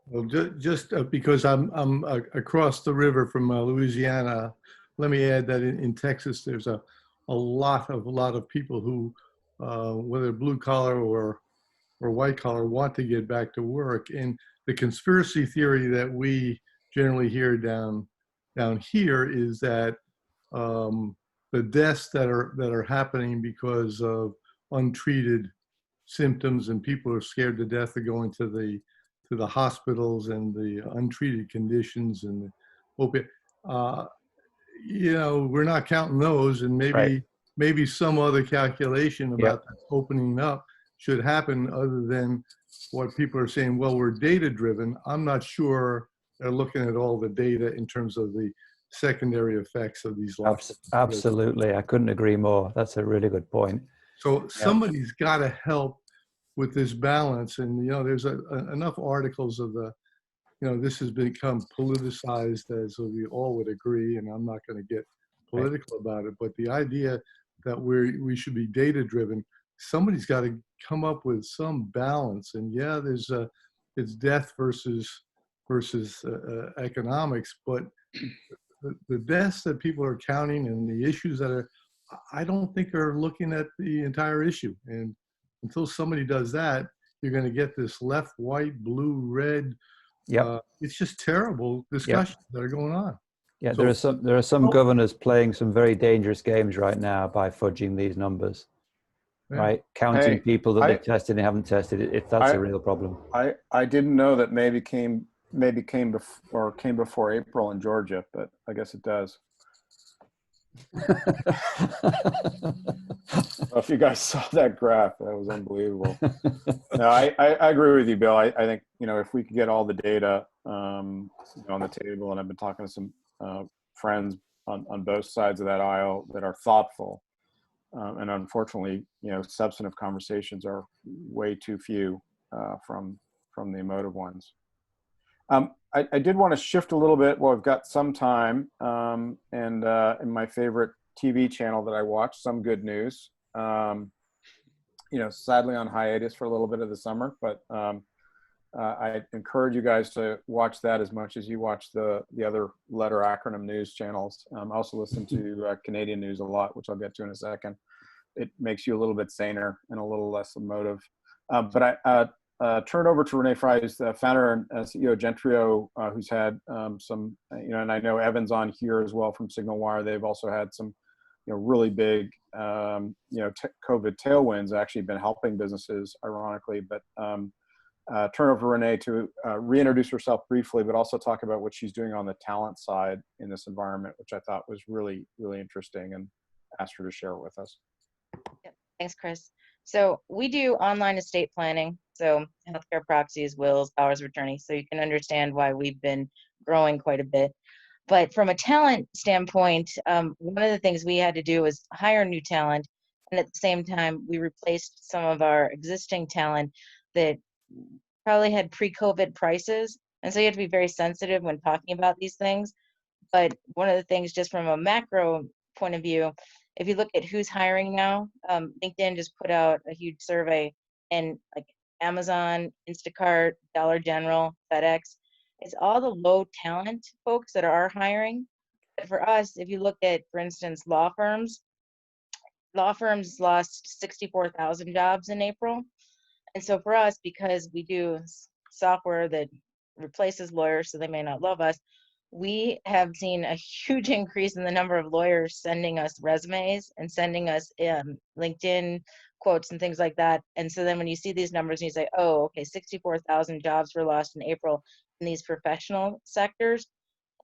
Well, just because I'm across the river from Louisiana, let me add that in Texas there's a lot of people who, whether blue collar or white collar, want to get back to work. And the conspiracy theory that we generally hear down here is that the deaths that are happening because of untreated symptoms, and people are scared to death of going to the hospitals, and the untreated conditions and the opiate. We're not counting those, and maybe some other calculation about opening up should happen, other than what people are saying. Well, we're data driven. I'm not sure they're looking at all the data in terms of the secondary effects of these lockdowns. Absolutely, I couldn't agree more. That's a really good point. So somebody's got to help with this balance. And, there's enough articles of this has become politicized, as we all would agree, and I'm not going to get political about it, but the idea that we should be data driven, somebody's got to come up with some balance. And it's death versus economics, but the deaths that people are counting and the issues that I don't think are looking at the entire issue. And until somebody does that, you're going to get this left, white, blue, red. It's just terrible discussions that are going on. Yeah, So, there are some governors playing some very dangerous games right now by fudging these numbers, right? Counting people that they've tested and haven't tested. That's a real problem. I didn't know that maybe came before April in Georgia, but I guess it does. If you guys saw that graph, that was unbelievable. No, I agree with you, Bill. I think if we could get all the data on the table, and I've been talking to some friends on both sides of that aisle that are thoughtful, and unfortunately, substantive conversations are way too few from the emotive ones. I did want to shift a little bit while I've got some time, and in my favorite TV channel that I watch, Some Good News. Sadly on hiatus for a little bit of the summer, but I encourage you guys to watch that as much as you watch the other letter acronym news channels. I also listen to Canadian news a lot, which I'll get to in a second. It makes you a little bit saner and a little less emotive. But I turn over to Renee Fry, who's the founder and CEO of Gentrio, who's had some, and I know Evan's on here as well from SignalWire. They've also had some, really big, COVID tailwinds, actually been helping businesses, ironically. But turn over to Renee to reintroduce herself briefly, but also talk about what she's doing on the talent side in this environment, which I thought was really, really interesting, and asked her to share it with us. Yep. Thanks, Chris. So we do online estate planning, so healthcare proxies, wills, powers of attorney, so you can understand why we've been growing quite a bit. But from a talent standpoint, one of the things we had to do was hire new talent, and at the same time, we replaced some of our existing talent that probably had pre-COVID prices, and so you have to be very sensitive when talking about these things. But one of the things, just from a macro point of view, if you look at who's hiring now, LinkedIn just put out a huge survey, and like Amazon, Instacart, Dollar General, FedEx, it's all the low talent folks that are hiring. But for us, if you look at, for instance, law firms lost 64,000 jobs in April. And so for us, because we do software that replaces lawyers, so they may not love us, we have seen a huge increase in the number of lawyers sending us resumes and sending us LinkedIn quotes and things like that. And so then when you see these numbers and you say, oh, okay, 64,000 jobs were lost in April in these professional sectors.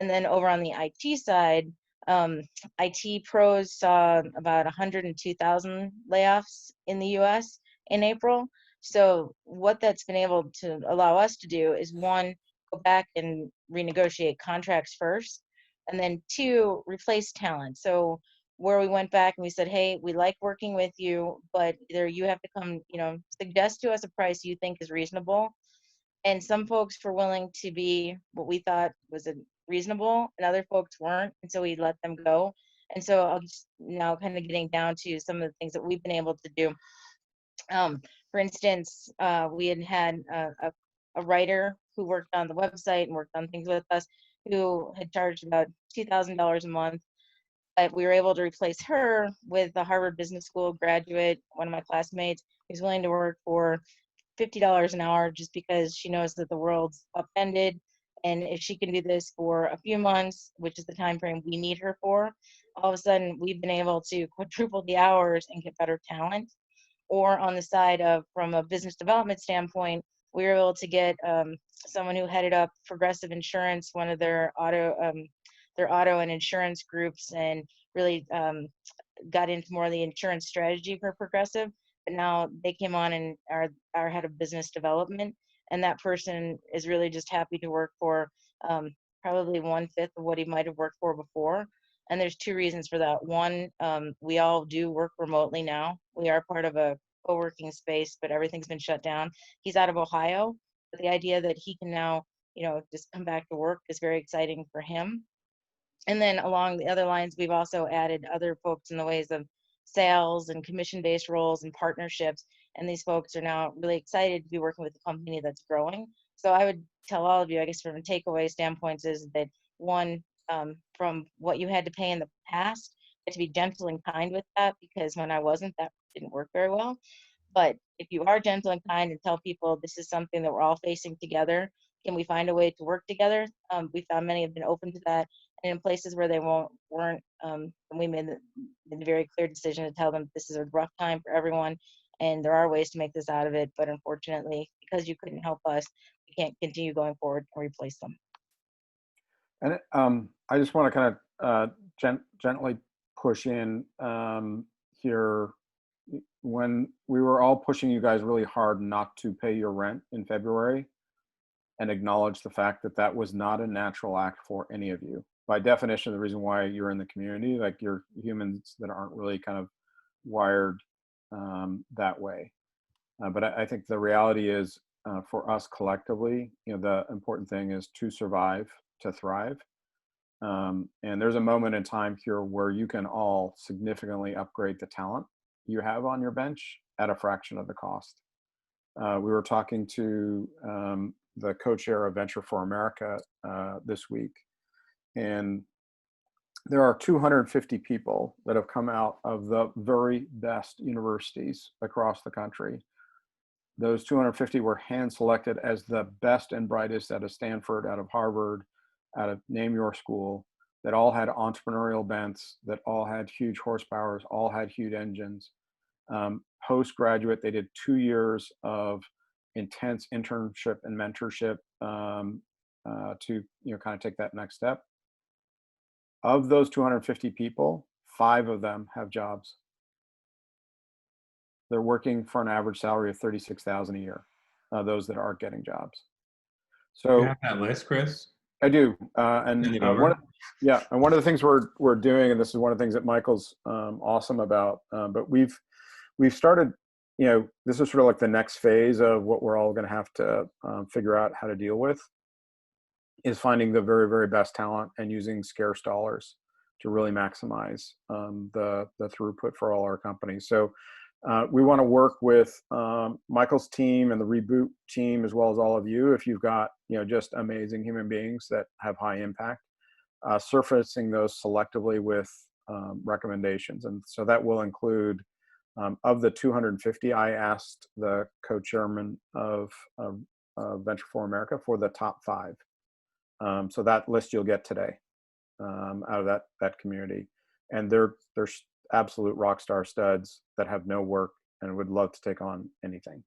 And then over on the IT side, IT pros saw about 102,000 layoffs in the US in April. So what that's been able to allow us to do is, one, go back and renegotiate contracts first, and then two, replace talent. So where we went back and we said, hey, we like working with you, but either you have to come, suggest to us a price you think is reasonable. And some folks were willing to be what we thought was reasonable, and other folks weren't, and so we let them go. And so I'll just now kind of getting down to some of the things that we've been able to do. For instance, we had a writer who worked on the website and worked on things with us, who had charged about $2,000 a month. But we were able to replace her with a Harvard Business School graduate, one of my classmates, who's willing to work for $50 an hour just because she knows that the world's upended. And if she can do this for a few months, which is the time frame we need her for, all of a sudden we've been able to quadruple the hours and get better talent. Or on the side of, from a business development standpoint, we were able to get someone who headed up Progressive Insurance, one of their auto and insurance groups, and really got into more of the insurance strategy for Progressive. But now they came on and are head of business development, and that person is really just happy to work for probably 1/5 of what he might have worked for before. And there's two reasons for that. One, we all do work remotely now. We are part of a co-working space, but everything's been shut down. He's out of Ohio, but the idea that he can now, just come back to work is very exciting for him. And then along the other lines, we've also added other folks in the ways of sales and commission-based roles and partnerships. And these folks are now really excited to be working with a company that's growing. So I would tell all of you, I guess from a takeaway standpoint, is that one, from what you had to pay in the past, to be gentle and kind with that, because when I wasn't, that didn't work very well. But if you are gentle and kind and tell people this is something that we're all facing together, can we find a way to work together? We found many have been open to that. And in places where they weren't, we made the very clear decision to tell them this is a rough time for everyone, and there are ways to make this out of it. But unfortunately, because you couldn't help us, we can't continue going forward and replace them. And I just want to kind of gently push in here. When we were all pushing you guys really hard not to pay your rent in February, and acknowledge the fact that that was not a natural act for any of you. By definition, the reason why you're in the community, like you're humans that aren't really kind of wired that way. But I think the reality is for us collectively, the important thing is to survive, to thrive. And there's a moment in time here where you can all significantly upgrade the talent you have on your bench at a fraction of the cost. We were talking to the co-chair of Venture for America this week, and there are 250 people that have come out of the very best universities across the country. Those 250 were hand selected as the best and brightest out of Stanford, out of Harvard, out of name your school, that all had entrepreneurial bents, that all had huge horsepowers, all had huge engines. Postgraduate, they did 2 years of intense internship and mentorship to kind of take that next step. Of those 250 people, 5 of them have jobs. They're working for an average salary of $36,000 a year. Those that are getting jobs. So you have that list, Chris? I do, Send it over. and one of the things we're doing, and this is one of the things that Michael's awesome about, but we've started. This is sort of like the next phase of what we're all going to have to figure out how to deal with, is finding the very, very best talent and using scarce dollars to really maximize the throughput for all our companies. So we want to work with Michael's team and the Reboot team, as well as all of you. If you've got just amazing human beings that have high impact, surfacing those selectively with recommendations. And so that will include, of the 250, I asked the co-chairman of Venture for America for the top 5. So that list you'll get today out of that community, and they're absolute rock star studs that have no work and would love to take on anything.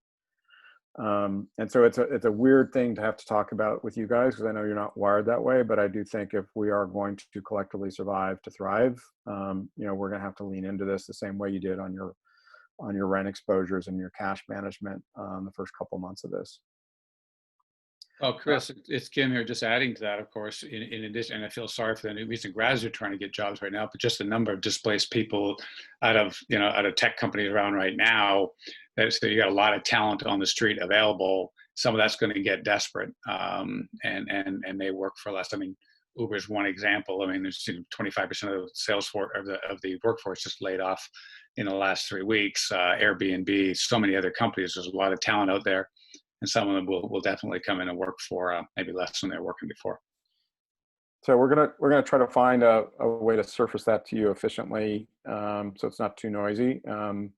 And so it's a weird thing to have to talk about with you guys, because I know you're not wired that way, but I do think if we are going to collectively survive to thrive, we're going to have to lean into this the same way you did on your rent exposures and your cash management the first couple months of this. Oh, Chris, it's Kim here. Just adding to that, of course, in addition, and I feel sorry for the new recent grads who are trying to get jobs right now, but just the number of displaced people out of tech companies around right now. So you got a lot of talent on the street available. Some of that's going to get desperate, and they work for less. I mean, Uber's one example. I mean, there's 25% of the sales force of the workforce just laid off in the last 3 weeks. Airbnb, so many other companies. There's a lot of talent out there. And some of them will definitely come in and work for maybe less than they were working before. So we're gonna try to find a way to surface that to you efficiently, so it's not too noisy. And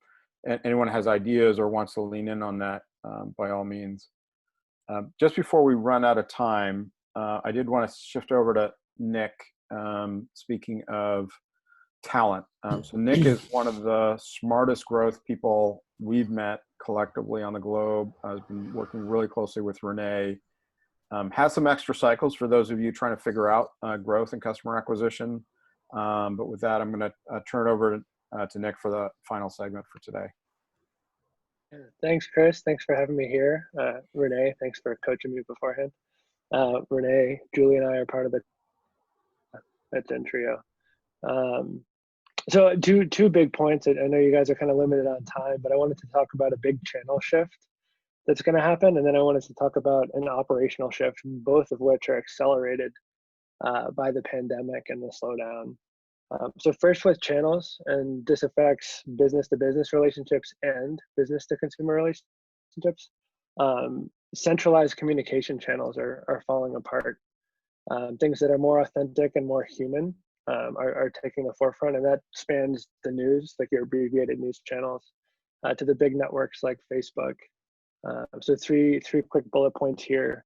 anyone has ideas or wants to lean in on that, by all means. Just before we run out of time, I did want to shift over to Nick. Speaking of talent, so Nick is one of the smartest growth people we've met collectively on the globe. Has been working really closely with Renee. Has some extra cycles for those of you trying to figure out growth and customer acquisition. But with that, I'm going to turn it over to Nick for the final segment for today. Thanks, Chris. Thanks for having me here. Renee, thanks for coaching me beforehand. Renee, Julie, and I are part of the Trio. So two big points. I know you guys are kind of limited on time, but I wanted to talk about a big channel shift that's going to happen, and then I wanted to talk about an operational shift, both of which are accelerated by the pandemic and the slowdown. So first with channels, and this affects business-to-business relationships and business-to-consumer relationships. Centralized communication channels are falling apart. Things that are more authentic and more human are taking the forefront, and that spans the news, like your abbreviated news channels, to the big networks like Facebook. So three quick bullet points here.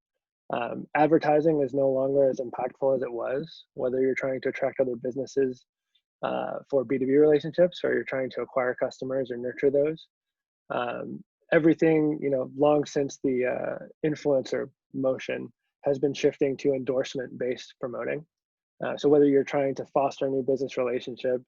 Advertising is no longer as impactful as it was, whether you're trying to attract other businesses for B2B relationships, or you're trying to acquire customers or nurture those. Everything, long since the influencer motion has been shifting to endorsement-based promoting. So whether you're trying to foster a new business relationship,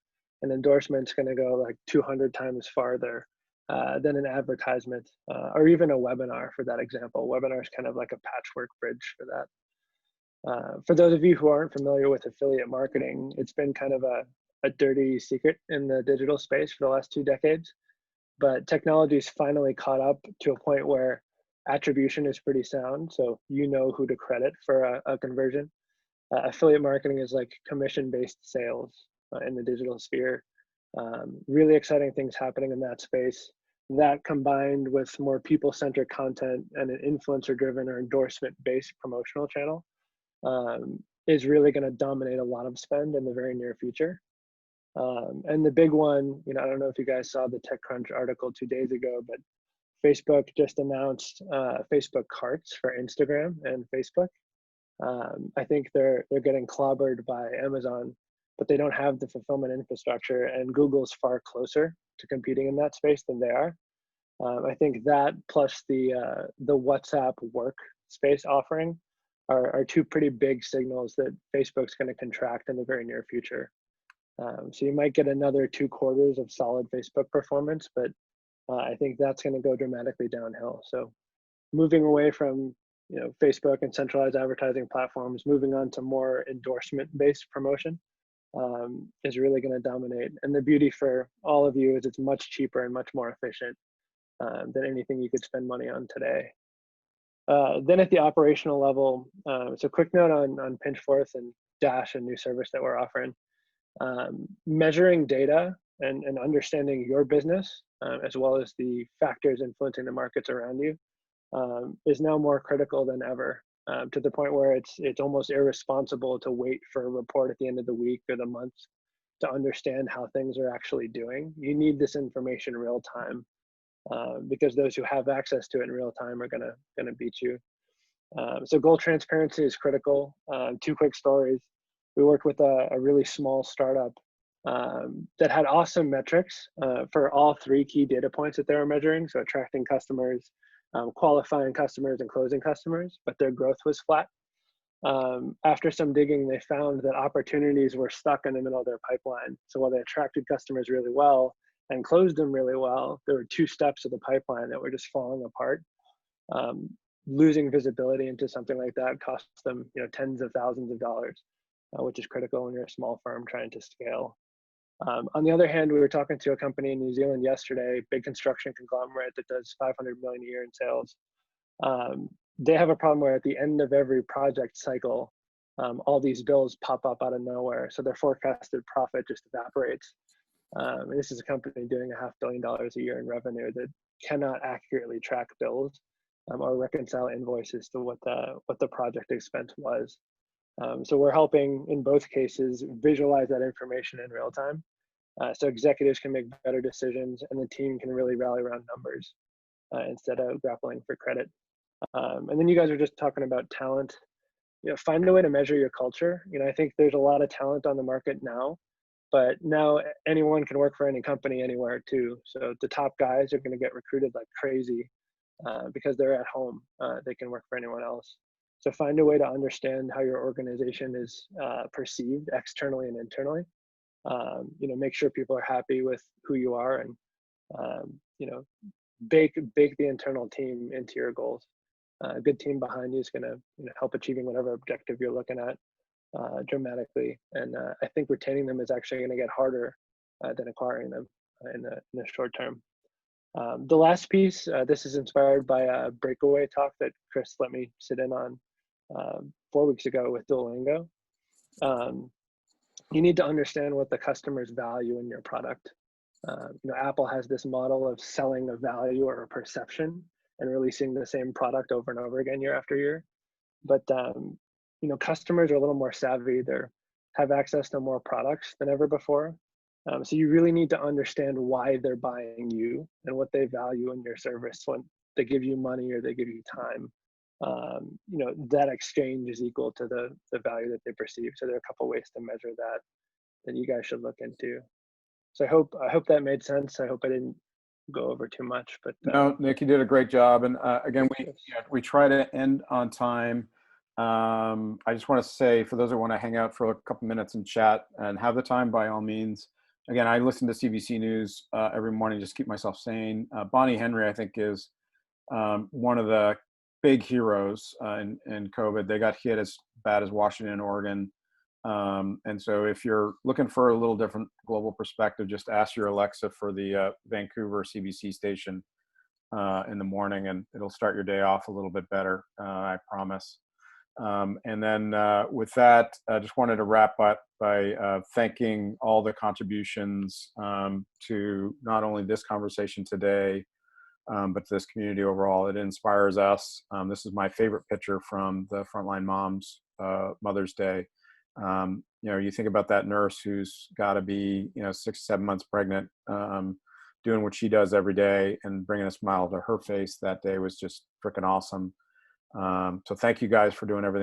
an endorsement's going to go like 200 times farther than an advertisement, or even a webinar for that example. Webinar is kind of like a patchwork bridge for that. For those of you who aren't familiar with affiliate marketing, it's been kind of a dirty secret in the digital space for the last 2 decades, but technology's finally caught up to a point where attribution is pretty sound, so you know who to credit for a conversion. Affiliate marketing is like commission-based sales in the digital sphere. Really exciting things happening in that space. that combined with more people-centered content and an influencer-driven or endorsement-based promotional channel is really going to dominate a lot of spend in the very near future. And the big one, you know, I don't know if you guys saw the TechCrunch article 2 days ago, but Facebook just announced Facebook Carts for Instagram and Facebook. I think they're getting clobbered by Amazon, but they don't have the fulfillment infrastructure, and Google's far closer to competing in that space than they are. I think that plus the WhatsApp workspace offering are two pretty big signals that Facebook's going to contract in the very near future. So you might get another 2 quarters of solid Facebook performance, but I think that's going to go dramatically downhill. So moving away from, you know, Facebook and centralized advertising platforms, moving on to more endorsement-based promotion is really going to dominate. And the beauty for all of you is it's much cheaper and much more efficient than anything you could spend money on today. Then at the operational level, so quick note on Pinchforth and Dash, a new service that we're offering. Measuring data and understanding your business, as well as the factors influencing the markets around you, is now more critical than ever, to the point where it's almost irresponsible to wait for a report at the end of the week or the month to understand how things are actually doing. You need this information real time, because those who have access to it in real time are gonna beat you. So goal transparency is critical. 2 quick stories. We worked with a really small startup that had awesome metrics for all 3 key data points that they were measuring. So attracting customers, qualifying customers, and closing customers, but their growth was flat. After some digging, they found that opportunities were stuck in the middle of their pipeline. So while they attracted customers really well and closed them really well, there were 2 steps of the pipeline that were just falling apart. Losing visibility into something like that costs them, you know, tens of thousands of dollars, which is critical when you're a small firm trying to scale. On the other hand, we were talking to a company in New Zealand yesterday, big construction conglomerate that does 500 million a year in sales. They have a problem where at the end of every project cycle, all these bills pop up out of nowhere. So their forecasted profit just evaporates. And this is a company doing $500 million a year in revenue that cannot accurately track bills or reconcile invoices to what the project expense was. So we're helping in both cases visualize that information in real time, so executives can make better decisions and the team can really rally around numbers instead of grappling for credit. And then you guys are just talking about talent. You know, find a way to measure your culture. You know, I think there's a lot of talent on the market now, but now anyone can work for any company anywhere too. So the top guys are going to get recruited like crazy because they're at home. They can work for anyone else. So find a way to understand how your organization is perceived externally and internally. You know, make sure people are happy with who you are, and you know, bake the internal team into your goals. A good team behind you is going to, you know, help achieving whatever objective you're looking at dramatically. And I think retaining them is actually going to get harder than acquiring them in the short term. The last piece, this is inspired by a Breakaway talk that Chris let me sit in on 4 weeks ago with Duolingo. You need to understand what the customers value in your product. You know, Apple has this model of selling a value or a perception and releasing the same product over and over again year after year. But you know, customers are a little more savvy. They have access to more products than ever before. So you really need to understand why they're buying you and what they value in your service when they give you money or they give you time. You know, that exchange is equal to the value that they perceive. So there are a couple ways to measure that you guys should look into. So I hope that made sense. I hope I didn't go over too much, but no, Nick, you did a great job. And again, we try to end on time. I just want to say, for those who want to hang out for a couple minutes and chat and have the time, by all means. Again, I listen to CBC News every morning, just keep myself sane. Bonnie Henry, I think, is one of the big heroes in COVID. They got hit as bad as Washington and Oregon. And so if you're looking for a little different global perspective, just ask your Alexa for the Vancouver CBC station in the morning, and it'll start your day off a little bit better, I promise. And then with that, I just wanted to wrap up by thanking all the contributions to not only this conversation today, but to this community overall. It inspires us. This is my favorite picture from the Frontline Moms Mother's Day. You think about that nurse who's got to be 6, 7 months pregnant, doing what she does every day and bringing a smile to her face that day was just freaking awesome. So thank you guys for doing everything